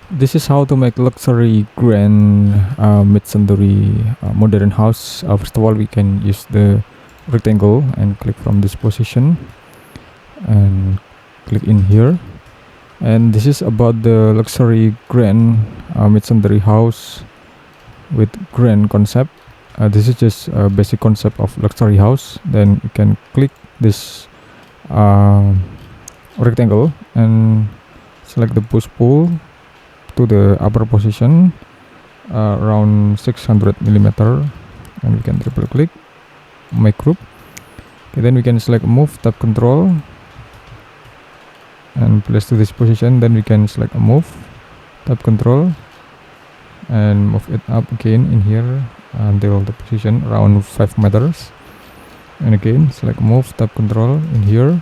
This is how to make luxury grand mid-century modern house. First of all, we can use the rectangle and click from this position and click in here. And this is about the luxury grand mid-century house with grand concept. This is just a basic concept of luxury house. Then you can click this rectangle and select the push pull to the upper position around 600 millimeter, and we can triple click make group. Okay, then we can select move, tap control and place to this position. Then we can select move, tap control and move it up again in here until the position around 5 meters, and again select move, tap control in here.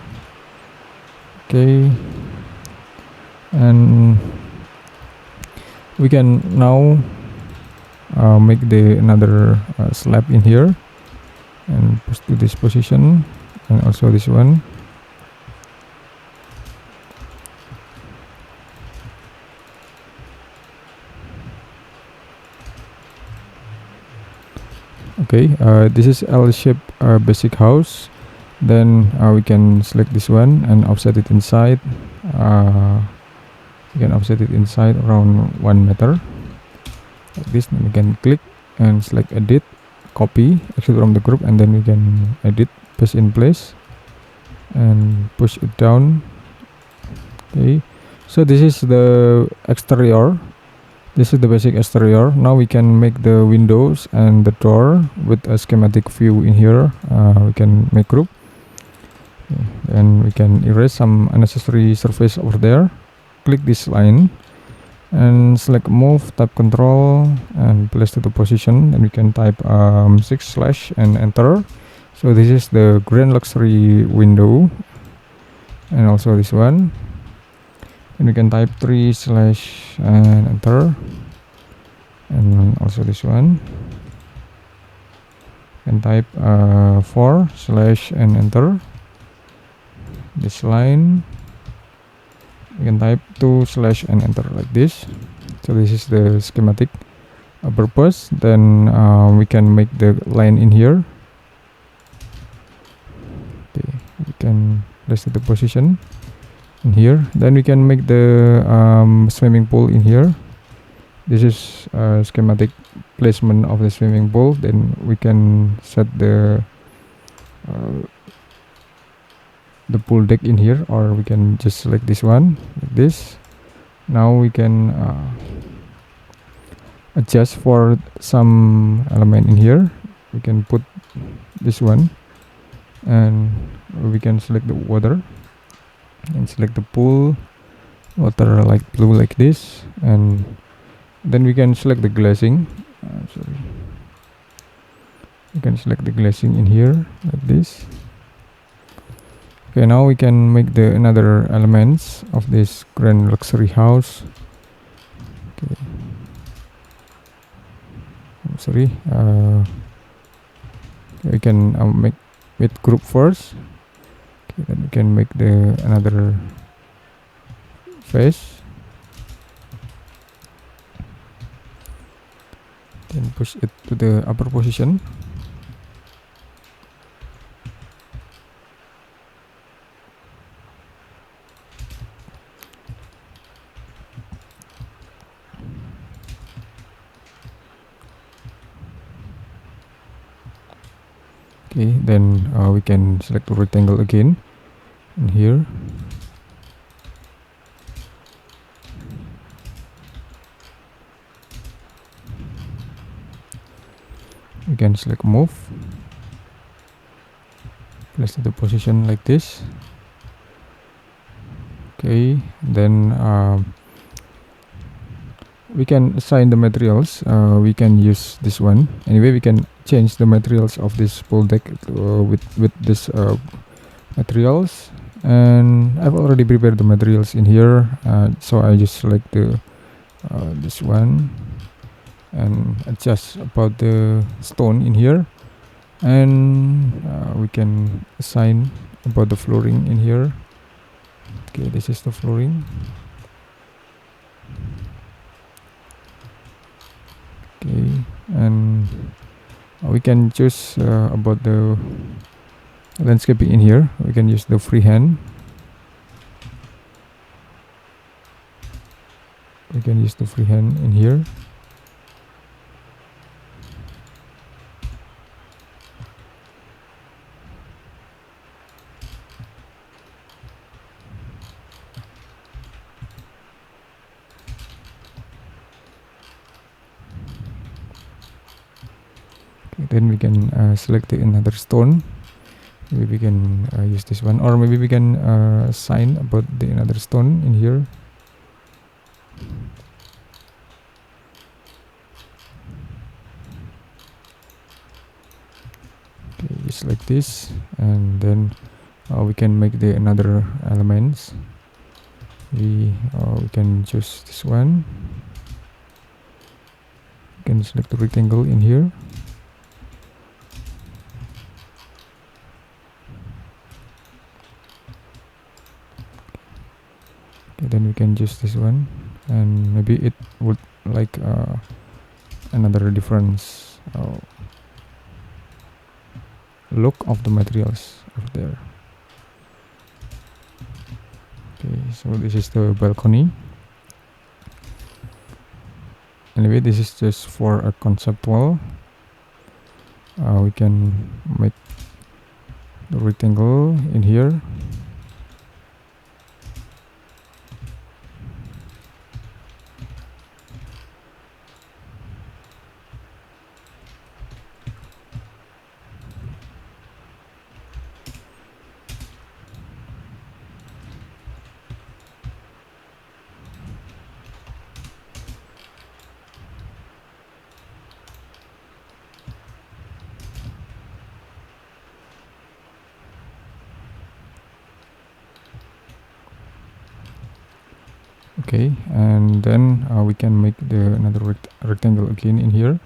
Okay, and we can now make the another slab in here and push to this position, and also this one. Okay, this is L-shaped basic house. Then we can select this one and offset it inside. We can offset it inside around 1 meter like this. Then we can click and select edit, copy, exit from the group, and then we can edit, paste in place and push it down. Okay, so this is the exterior. This is the basic exterior. Now we can make the windows and the door with a schematic view in here. We can make group, and we can erase some unnecessary surface over there. Click this line and select move, tap control and place to the position, and we can type 6/ and enter. So this is the grand luxury window, and also this one, and we can type 3/ and enter, and also this one, and type 4/ and enter. This line we can type 2/ and enter like this. So this is the schematic purpose. Then we can make the line in here. Okay, we can place the position in here. Then we can make the swimming pool in here. This is schematic placement of the swimming pool. Then we can set the pool deck in here, or we can just select this one like this. Now we can adjust for some element in here. We can put this one, and we can select the water and select the pool water like blue like this, and then we can select the glazing. We can select the glazing in here like this. Okay, now we can make the another elements of this grand luxury house. Okay, I'm sorry. We can make with group first. Okay, then we can make the another face. Then push it to the upper position. Okay, then we can select the rectangle again in here. We can select move, place the position like this. Okay, then we can assign the materials. We can use this one. Anyway, we can change the materials of this pool deck with this materials, and I've already prepared the materials in here. So I just select the this one and adjust about the stone in here, and we can assign about the flooring in here. Okay, this is the flooring. We can choose about the landscaping in here. We can use the freehand. We can use the freehand in here. Then we can select another stone. Maybe we can use this one, or maybe we can assign about the another stone in here. Okay, just like this, and then we can make the another elements. We can choose this one. We can select the rectangle in here. Then we can choose this one, and maybe it would like another difference look of the materials over there. Okay, so this is the balcony. Anyway, this is just for a conceptual. We can make the rectangle in here. Okay, and then we can make the another rectangle again in here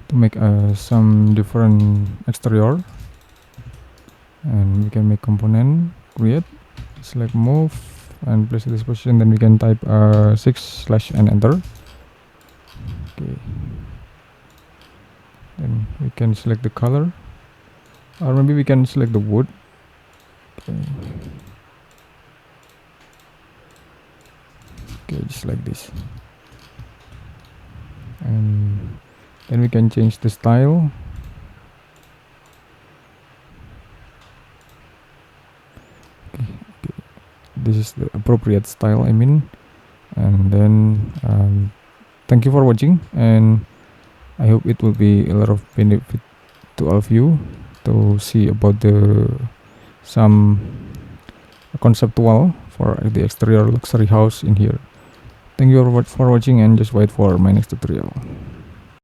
to make some different exterior, and we can make component, create, select move, and place this position. Then we can type 6/ and enter. Okay, then we can select the color, or maybe we can select the wood. Okay. Okay, just like this, and then we can change the style. Okay. This is the appropriate style, I mean. And then thank you for watching, and I hope it will be a lot of benefit to all of you to see about some conceptual for the exterior luxury house in here. Thank you for watching, and just wait for my next tutorial.